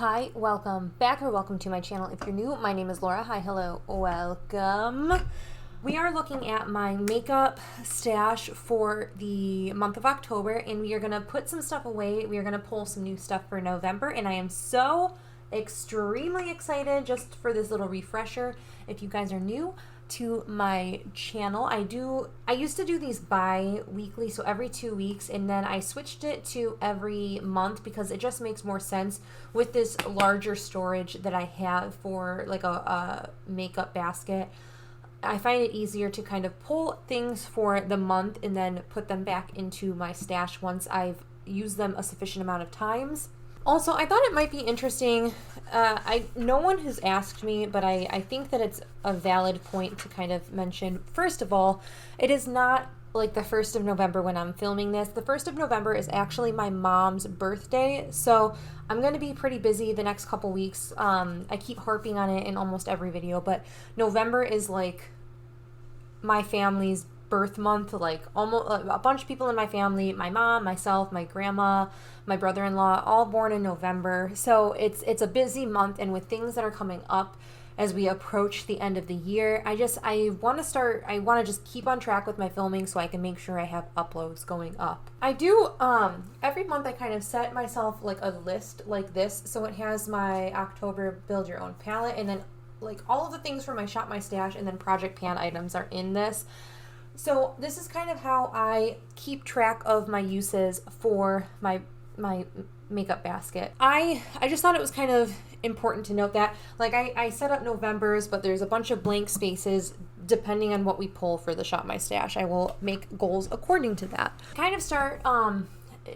Hi, welcome back or welcome to my channel. If you're new, my name is Laura. Hi, hello, welcome. We are looking at my makeup stash for the month of October, and we are going to put some stuff away. We are going to pull some new stuff for November, and I am so extremely excited just for this little refresher. If you guys are new to my channel, I used to do these bi-weekly, so every 2 weeks, and then I switched it to every month because it just makes more sense with this larger storage that I have for like a makeup basket. I find it easier to kind of pull things for the month and then put them back into my stash once I've used them a sufficient amount of times. Also, I thought it might be interesting. No one has asked me, but I think that it's a valid point to kind of mention. First of all, it is not like the 1st of November when I'm filming this. The 1st of November is actually my mom's birthday, so I'm going to be pretty busy the next couple weeks. I keep harping on it in almost every video, but November is like my family's birth month. Like almost a bunch of people in my family, my mom, myself, my grandma, my brother-in-law, all born in November. So it's a busy month, and with things that are coming up as we approach the end of the year, I want to just keep on track with my filming so I can make sure I have uploads going up. I do every month I kind of set myself like a list like this, so it has my October build your own palette, and then like all of the things for my shop my stash and then project pan items are in this. So this is kind of how I keep track of my uses for my makeup basket. I just thought it was kind of important to note that. Like I set up November's, but there's a bunch of blank spaces depending on what we pull for the shop my stash. I will make goals according to that. Kind of start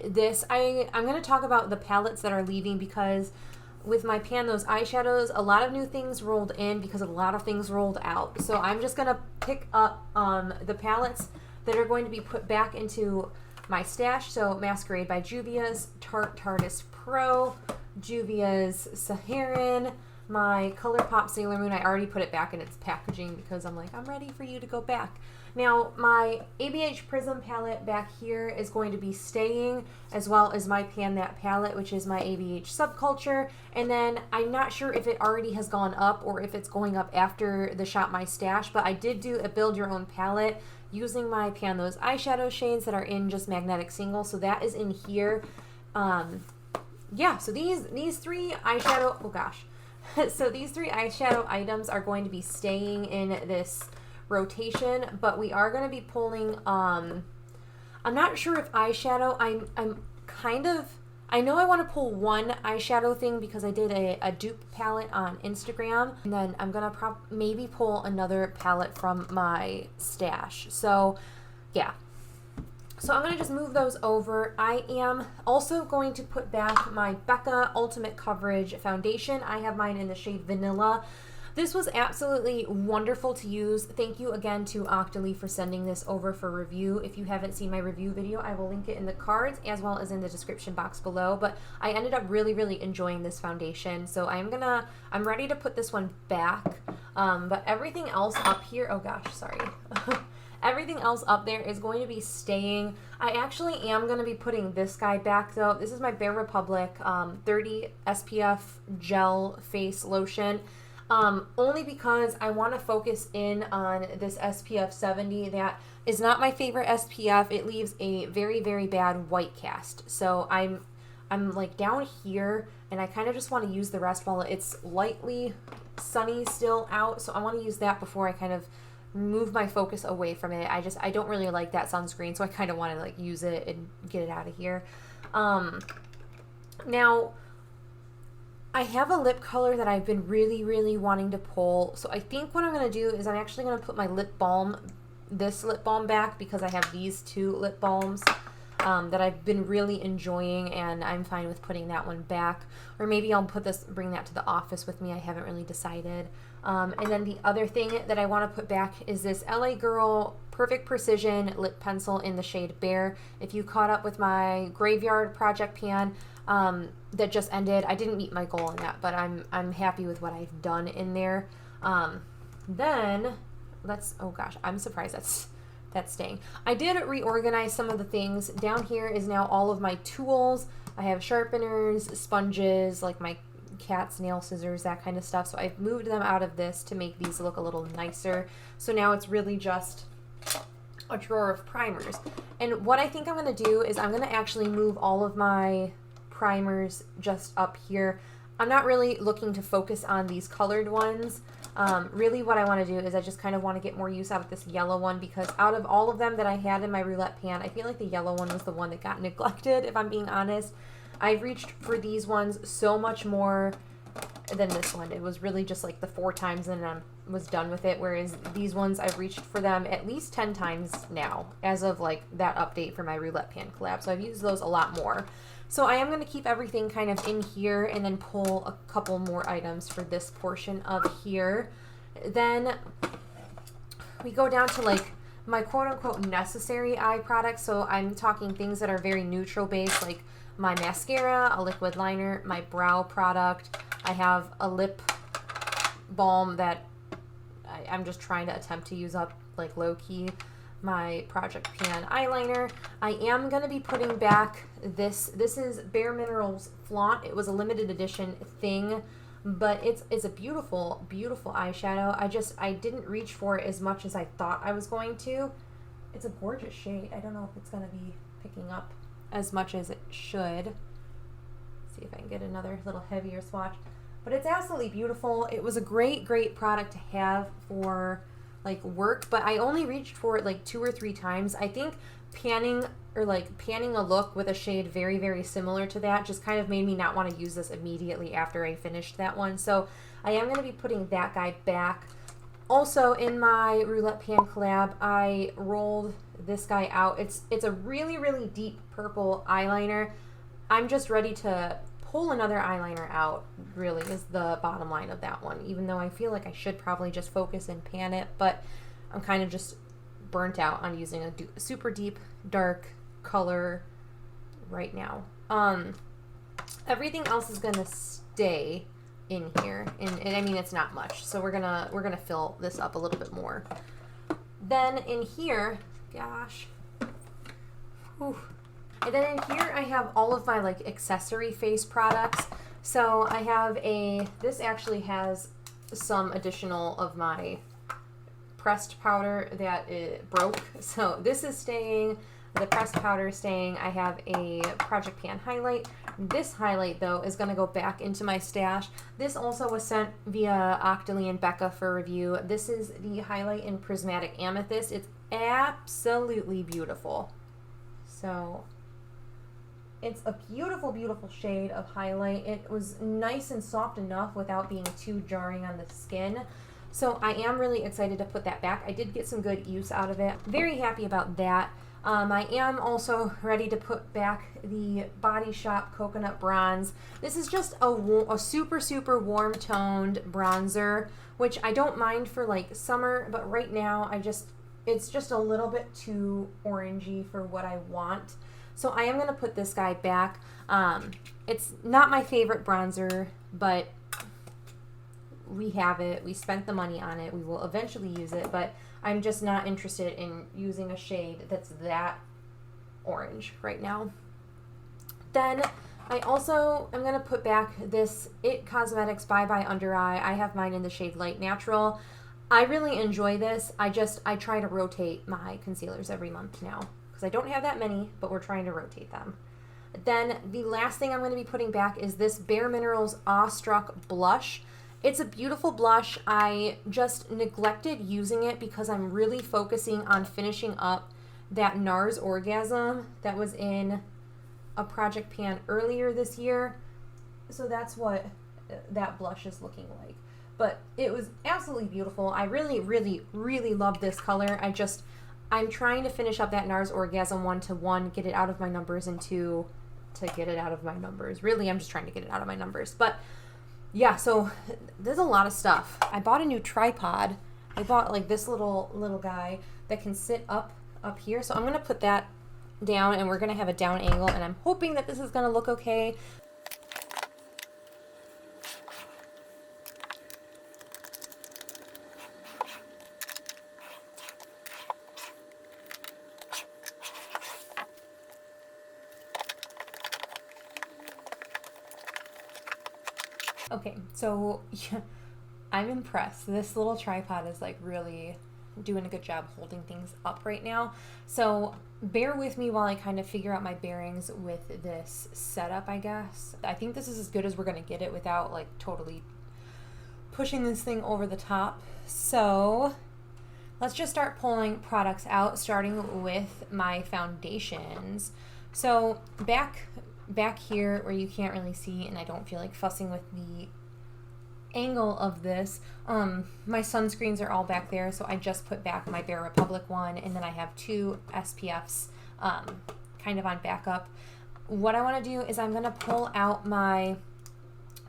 this. I'm going to talk about the palettes that are leaving because with my pan those eyeshadows, a lot of new things rolled in because a lot of things rolled out. So I'm just going to pick up the palettes that are going to be put back into my stash. So Masquerade by Juvia's, Tarte Tartist Pro, Juvia's Saharan, my ColourPop Sailor Moon. I already put it back in its packaging because I'm like, I'm ready for you to go back. Now, my ABH Prism palette back here is going to be staying, as well as my Pan That palette, which is my ABH Subculture. And then I'm not sure if it already has gone up or if it's going up after the Shop My Stash, but I did do a build your own palette using my Pan Those eyeshadow shades that are in just magnetic singles. So that is in here. Yeah, so these three eyeshadow, oh gosh. So these three eyeshadow items are going to be staying in this rotation, but we are going to be pulling I'm not sure if eyeshadow, I know I want to pull one eyeshadow thing because I did a dupe palette on Instagram, and then I'm going to maybe pull another palette from my stash. So yeah. So I'm going to just move those over. I am also going to put back my Becca Ultimate Coverage Foundation. I have mine in the shade Vanilla. This was absolutely wonderful to use. Thank you again to Octoly for sending this over for review. If you haven't seen my review video, I will link it in the cards as well as in the description box below. But I ended up really enjoying this foundation. So I'm ready to put this one back. But everything else up here, oh gosh, sorry. Everything else up there is going to be staying. I actually am going to be putting this guy back though. This is my Bare Republic 30 SPF Gel Face Lotion. Only because I want to focus in on this SPF 70. That is not my favorite SPF. It leaves a very bad white cast. So I'm like down here, and I kind of just want to use the rest while it's lightly sunny still out. So I want to use that before I kind of move my focus away from it. I don't really like that sunscreen, so I kind of want to like use it and get it out of here. Now, I have a lip color that I've been really wanting to pull. So I think what I'm going to do is I'm actually going to put my lip balm, this lip balm back because I have these two lip balms that I've been really enjoying, and I'm fine with putting that one back. Or maybe I'll bring that to the office with me. I haven't really decided. And then the other thing that I want to put back is this LA Girl Perfect Precision lip pencil in the shade Bear. If you caught up with my Graveyard project pan that just ended, I didn't meet my goal on that, but I'm happy with what I've done in there. Then oh gosh, I'm surprised that's staying. I did reorganize some of the things. Down here is now all of my tools. I have sharpeners, sponges, like my cat's nail scissors, that kind of stuff. So I've moved them out of this to make these look a little nicer. So now it's really just a drawer of primers. And what I think I'm going to do is I'm going to actually move all of my primers just up here. I'm not really looking to focus on these colored ones. Really what I want to do is I just kind of want to get more use out of this yellow one, because out of all of them that I had in my roulette pan, I feel like the yellow one was the one that got neglected, if I'm being honest. I've reached for these ones so much more than this one. It was really just like the 4 times and I was done with it, whereas these ones I've reached for them at least 10 times now as of like that update for my roulette pan collab. So I've used those a lot more. So I am going to keep everything kind of in here and then pull a couple more items for this portion of here. Then we go down to like my quote-unquote necessary eye products. So I'm talking things that are very neutral based, like my mascara, a liquid liner, my brow product. I have a lip balm that I'm just trying to attempt to use up like low-key. My Project Pan eyeliner. I am going to be putting back this. This is Bare Minerals Flaunt. It was a limited edition thing, but it's a beautiful, beautiful eyeshadow. I didn't reach for it as much as I thought I was going to. It's a gorgeous shade. I don't know if it's going to be picking up as much as it should. Let's see if I can get another little heavier swatch. But it's absolutely beautiful. It was a great, great product to have for like work, but I only reached for it like 2 or 3 times. I think panning a look with a shade very, very similar to that just kind of made me not want to use this immediately after I finished that one. So I am going to be putting that guy back. Also in my roulette pan collab, I rolled this guy out. It's a really, really deep purple eyeliner. I'm just ready to pull another eyeliner out, really, is the bottom line of that one, even though I feel like I should probably just focus and pan it, but I'm kind of just burnt out on using a super deep dark color right now. Everything else is gonna stay in here, and I mean, it's not much, so we're gonna fill this up a little bit more. Then in here, gosh, whew. And then in here I have all of my like accessory face products. So I have this actually has some additional of my pressed powder that it broke. So this is staying, the pressed powder is staying. I have a Project Pan highlight. This highlight though is gonna go back into my stash. This also was sent via Octoly and Becca for review. This is the highlight in Prismatic Amethyst. It's absolutely beautiful. So it's a beautiful, beautiful shade of highlight. It was nice and soft enough without being too jarring on the skin. So I am really excited to put that back. I did get some good use out of it. Very happy about that. I am also ready to put back the Body Shop Coconut Bronze. This is just a super, super warm toned bronzer, which I don't mind for like summer, but right now it's just a little bit too orangey for what I want. So I am going to put this guy back. It's not my favorite bronzer, but we have it. We spent the money on it. We will eventually use it, but I'm just not interested in using a shade that's that orange right now. Then I also am going to put back this IT Cosmetics Bye Bye Under Eye. I have mine in the shade Light Natural. I really enjoy this. I try to rotate my concealers every month now, because I don't have that many, but we're trying to rotate them. Then the last thing I'm going to be putting back is this Bare Minerals Awestruck Blush. It's a beautiful blush. I just neglected using it because I'm really focusing on finishing up that NARS Orgasm that was in a Project Pan earlier this year. So that's what that blush is looking like. But it was absolutely beautiful. I really, really, really love this color. I'm trying to finish up that NARS Orgasm 1 to 1, get it out of my numbers, and 2 to get it out of my numbers. Really, I'm just trying to get it out of my numbers. But yeah, so there's a lot of stuff. I bought a new tripod. I bought like this little guy that can sit up here. So I'm going to put that down, and we're going to have a down angle, and I'm hoping that this is going to look okay. Okay, so yeah, I'm impressed. This little tripod is like really doing a good job holding things up right now. So bear with me while I kind of figure out my bearings with this setup, I guess. I think this is as good as we're going to get it without like totally pushing this thing over the top. So let's just start pulling products out, starting with my foundations. So back here where you can't really see, and I don't feel like fussing with the angle of this, my sunscreens are all back there, so I just put back my Bare Republic one, and then I have 2 SPFs kind of on backup. What I want to do is I'm going to pull out my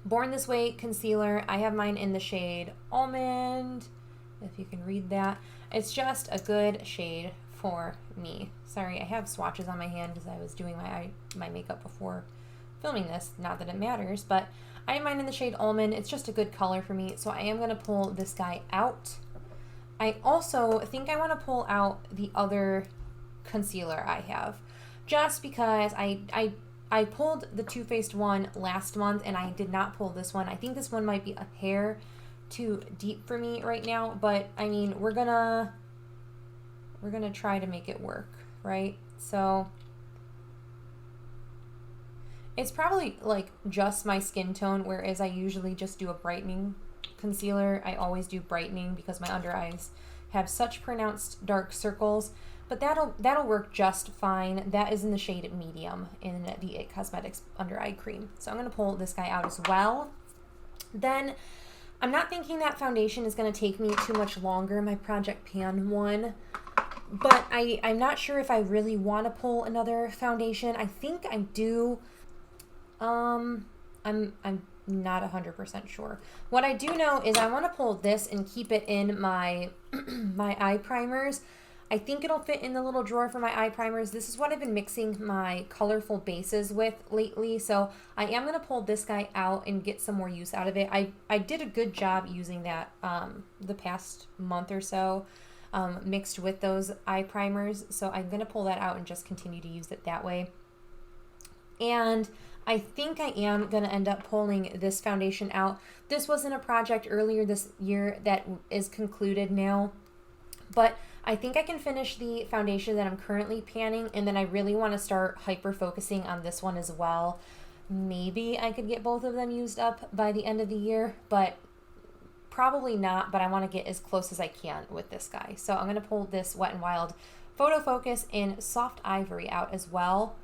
Born This Way concealer. I have mine in the shade Almond, if you can read that. It's just a good shade for me. Sorry, I have swatches on my hand because I was doing my makeup before filming this. Not that it matters, but I have mine in the shade Almond. It's just a good color for me, so I am going to pull this guy out. I also think I want to pull out the other concealer I have, just because I pulled the Too Faced one last month, and I did not pull this one. I think this one might be a hair too deep for me right now, but I mean, we're gonna try to make it work, right? So it's probably like just my skin tone, whereas I usually just do a brightening concealer. I always do brightening because my under eyes have such pronounced dark circles, but that'll work just fine. That is in the shade medium in the IT Cosmetics under eye cream. So I'm gonna pull this guy out as well. Then I'm not thinking that foundation is gonna take me too much longer, my Project Pan one, but I'm not sure if I really want to pull another foundation. I think I do. I'm not 100% sure. What I do know is I want to pull this and keep it in my my eye primers. I think it'll fit in the little drawer for my eye primers. This is what I've been mixing my colorful bases with lately, so I am going to pull this guy out and get some more use out of it. I did a good job using that the past month or so, mixed with those eye primers, so I'm going to pull that out and just continue to use it that way. And I think I am going to end up pulling this foundation out. This wasn't a project earlier this year that is concluded now, but I think I can finish the foundation that I'm currently panning, and then I really want to start hyper focusing on this one as well. Maybe I could get both of them used up by the end of the year, but probably not, but I want to get as close as I can with this guy. So I'm going to pull this Wet n Wild Photo Focus in Soft Ivory out as well.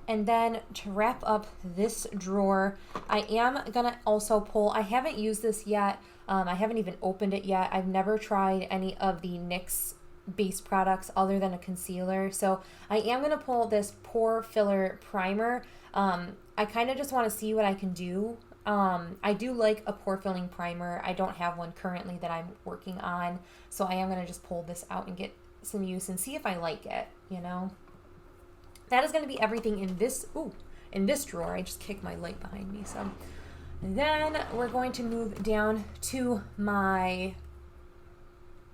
And then to wrap up this drawer, I am going to also pull, I haven't used this yet. I haven't even opened it yet. I've never tried any of the NYX base products other than a concealer. So I am going to pull this Pore Filler Primer. I kind of just want to see what I can do. I do like a pore filling primer. I don't have one currently that I'm working on. So I am going to just pull this out and get some use and see if I like it, you know. That is going to be everything in this, in this drawer. I just kicked my light behind me. So then we're going to move down to my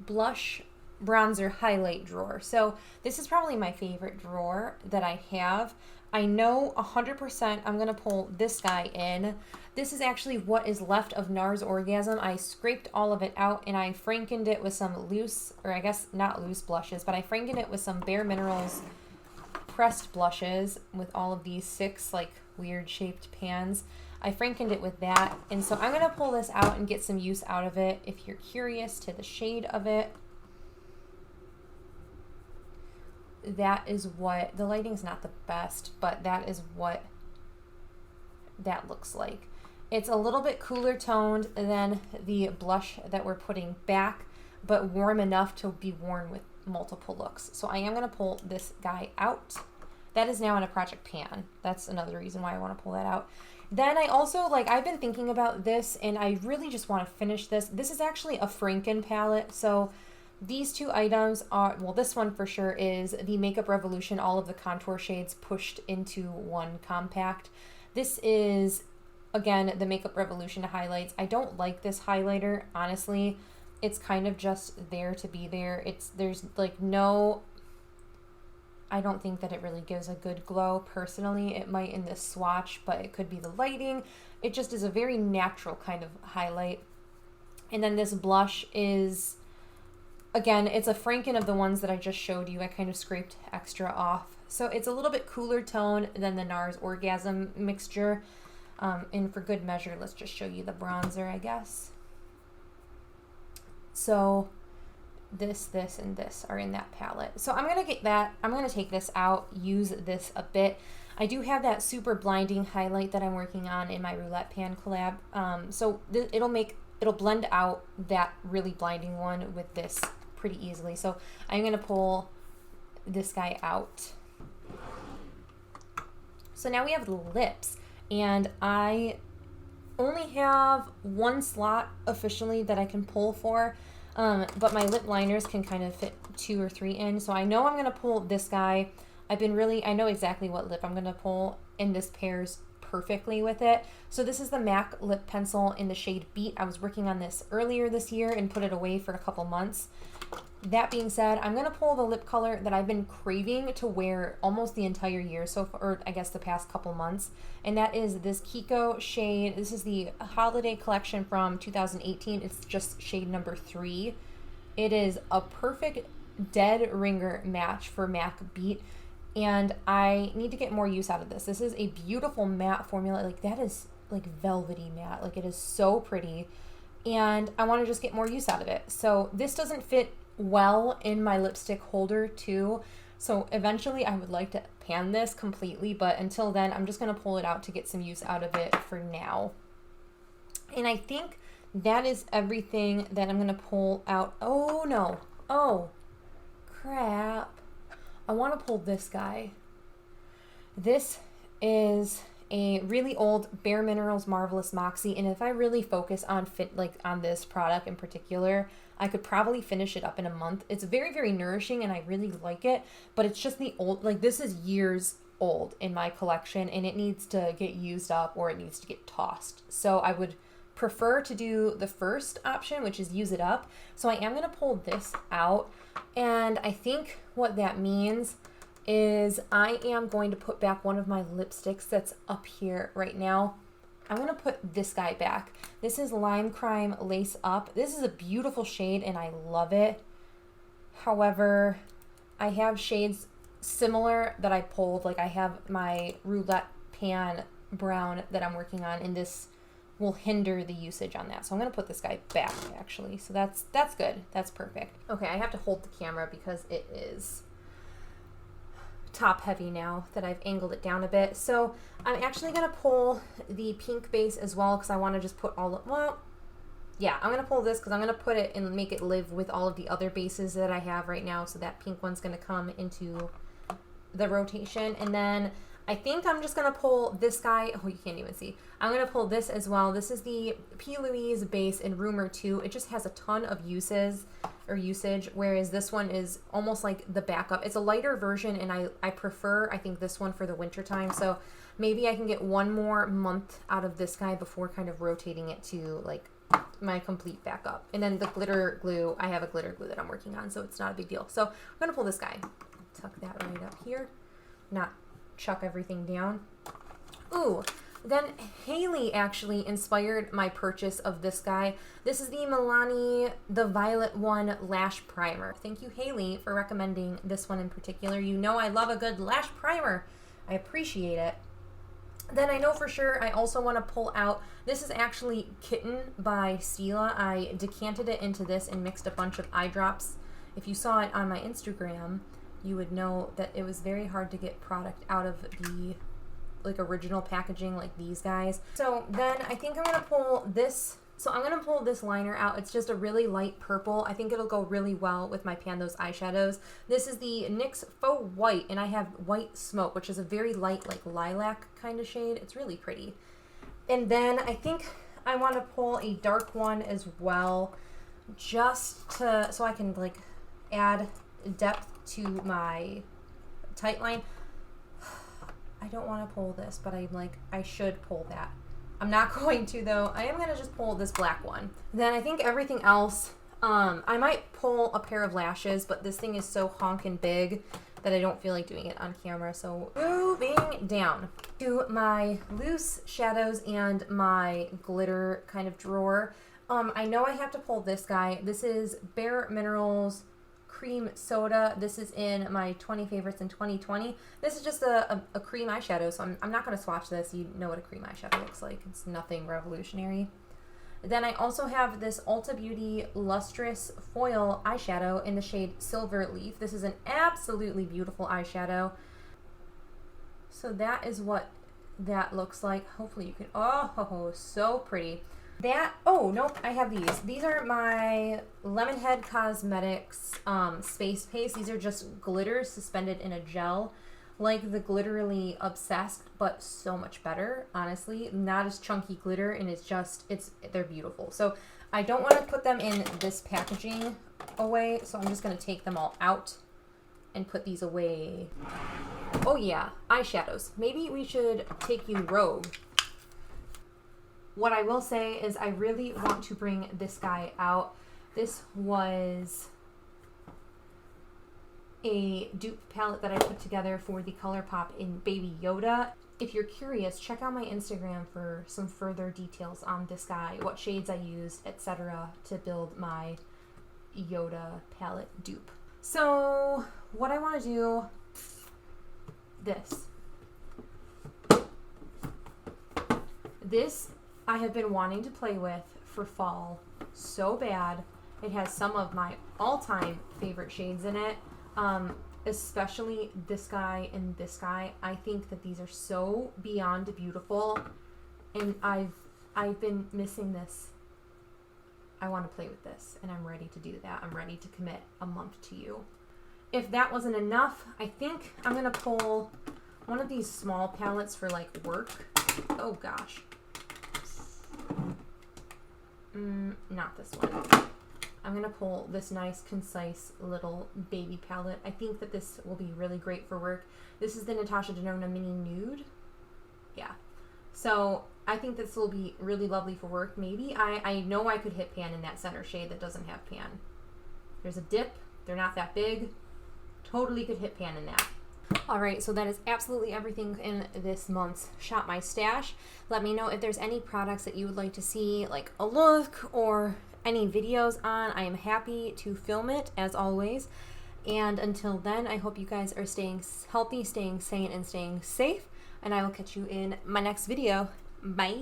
blush, bronzer, highlight drawer. So this is probably my favorite drawer that I have. I know 100% I'm going to pull this guy in. This is actually what is left of NARS Orgasm. I scraped all of it out and I frankened it with some loose, or I guess not loose blushes, but I frankened it with some Bare Minerals pressed blushes with all of these 6 like weird shaped pans. I frankened it with that, and so I'm going to pull this out and get some use out of it. If you're curious to the shade of it, that is what, the lighting's not the best, but that is what that looks like. It's a little bit cooler toned than the blush that we're putting back, but warm enough to be worn with multiple looks. So I am going to pull this guy out. That is now in a Project Pan. That's another reason why I want to pull that out. Then I also, like, I've been thinking about this and I really just want to finish this. This is actually a Franken palette. So these 2 items are, well, this one for sure is the Makeup Revolution, all of the contour shades pushed into one compact. This is, again, the Makeup Revolution highlights. I don't like this highlighter, honestly. It's kind of just there to be there. There's like no, I don't think that it really gives a good glow personally. It might in this swatch, but it could be the lighting. It just is a very natural kind of highlight. And then this blush is, again, it's a Franken of the ones that I just showed you. I kind of scraped extra off. So it's a little bit cooler tone than the NARS Orgasm mixture. And for good measure, let's just show you the bronzer, I guess. So this, and this are in that palette. So I'm going to get that. I'm going to take this out, use this a bit. I do have that super blinding highlight that I'm working on in my Roulette Pan collab. So it'll blend out that really blinding one with this pretty easily. So I'm going to pull this guy out. So now we have the lips, and I only have one slot officially that I can pull for, but my lip liners can kind of fit 2 or 3 in. So I know I'm going to pull this guy. I know exactly what lip I'm going to pull, and this pairs perfectly with it. So this is the MAC lip pencil in the shade Beat. I was working on this earlier this year and put it away for a couple months. That being said, I'm going to pull the lip color that I've been craving to wear almost the entire year so far, or I guess the past couple months, and that is this Kiko shade. This is the holiday collection from 2018. It's just shade number 3. It is a perfect dead ringer match for MAC Beat, and I need to get more use out of this. This is a beautiful matte formula. Like, that is like velvety matte. Like, it is so pretty, and I want to just get more use out of it. So this doesn't fit well in my lipstick holder too, so eventually I would like to pan this completely, but until then I'm just going to pull it out to get some use out of it for now. And I think that is everything that I'm going to pull out. Oh no, oh crap, I want to pull this guy. This is a really old Bare Minerals Marvelous Moxie, and if I really focus on on this product in particular, I could probably finish it up in a month. It's very, very nourishing, and I really like it, but it's just the old, like, this is years old in my collection, and it needs to get used up or it needs to get tossed. So I would prefer to do the first option, which is use it up. So I am going to pull this out, and I think what that means is I am going to put back one of my lipsticks that's up here right now. I'm going to put this guy back. This is Lime Crime Lace Up. This is a beautiful shade and I love it. However, I have shades similar that I pulled. Like, I have my Roulette Pan brown that I'm working on, and this will hinder the usage on that. So I'm going to put this guy back actually. So that's good. That's perfect. Okay, I have to hold the camera because it is top heavy now that I've angled it down a bit. So I'm actually going to pull the pink base as well because I want to just put all of, well, yeah, I'm going to pull this because I'm going to put it and make it live with all of the other bases that I have right now. So that pink one's going to come into the rotation. And then I think I'm just going to pull this guy. Oh, you can't even see. I'm going to pull this as well. This is the P. Louise base in Rumor 2. It just has a ton of usage, whereas this one is almost like the backup. It's a lighter version, and I prefer, I think, this one for the winter time. So maybe I can get one more month out of this guy before kind of rotating it to like my complete backup. And then the glitter glue, I have a glitter glue that I'm working on, so it's not a big deal. So I'm going to pull this guy. Tuck that right up here. Not chuck everything down. Ooh, then Haley actually inspired my purchase of this guy. This is the Milani The Violet One Lash Primer. Thank you, Haley, for recommending this one in particular. You know I love a good lash primer. I appreciate it. Then I know for sure I also want to pull out, this is actually Kitten by Stila. I decanted it into this and mixed a bunch of eye drops. If you saw it on my Instagram, you would know that it was very hard to get product out of the like original packaging like these guys. So then I think I'm going to pull this. So I'm going to pull this liner out. It's just a really light purple. I think it'll go really well with my Pan Those eyeshadows. This is the NYX Faux White, and I have White Smoke, which is a very light like lilac kind of shade. It's really pretty. And then I think I want to pull a dark one as well, just to, so I can like add depth to my tight line. I don't want to pull this, but I'm like, I should pull that. I'm not going to though. I am going to just pull this black one. Then I think everything else, I might pull a pair of lashes, but this thing is so honkin' big that I don't feel like doing it on camera. So moving down to my loose shadows and my glitter kind of drawer. I know I have to pull this guy. This is Bare Minerals Cream Soda. This is in my 20 favorites in 2020. This is just a cream eyeshadow, so I'm not going to swatch this. You know what a cream eyeshadow looks like. It's nothing revolutionary. Then I also have this Ulta Beauty Lustrous Foil eyeshadow in the shade Silver Leaf. This is an absolutely beautiful eyeshadow. So that is what that looks like. Hopefully you can, oh, so pretty. Oh, nope, I have these. These are my Lemonhead Cosmetics Space Paste. These are just glitters suspended in a gel, like the Glitterily Obsessed, but so much better, honestly. Not as chunky glitter, and they're beautiful. So I don't want to put them in this packaging away, so I'm just going to take them all out and put these away. Oh yeah, eyeshadows. Maybe we should take you rogue. What I will say is I really want to bring this guy out. This was a dupe palette that I put together for the ColourPop in Baby Yoda. If you're curious, check out my Instagram for some further details on this guy, what shades I used, etc. to build my Yoda palette dupe. So what I want to do, this I have been wanting to play with for fall so bad. It has some of my all-time favorite shades in it, especially this guy and this guy. I think that these are so beyond beautiful, and I've been missing this. I want to play with this, and I'm ready to do that. I'm ready to commit a month to you. If that wasn't enough, I think I'm going to pull one of these small palettes for like work. Oh gosh. Not this one. I'm going to pull this nice, concise little baby palette. I think that this will be really great for work. This is the Natasha Denona Mini Nude. Yeah. So I think this will be really lovely for work. Maybe I know I could hit pan in that center shade that doesn't have pan. There's a dip. They're not that big. Totally could hit pan in that. Alright, so that is absolutely everything in this month's Shop My Stash. Let me know if there's any products that you would like to see, like a look or any videos on. I am happy to film it, as always. And until then, I hope you guys are staying healthy, staying sane, and staying safe. And I will catch you in my next video. Bye!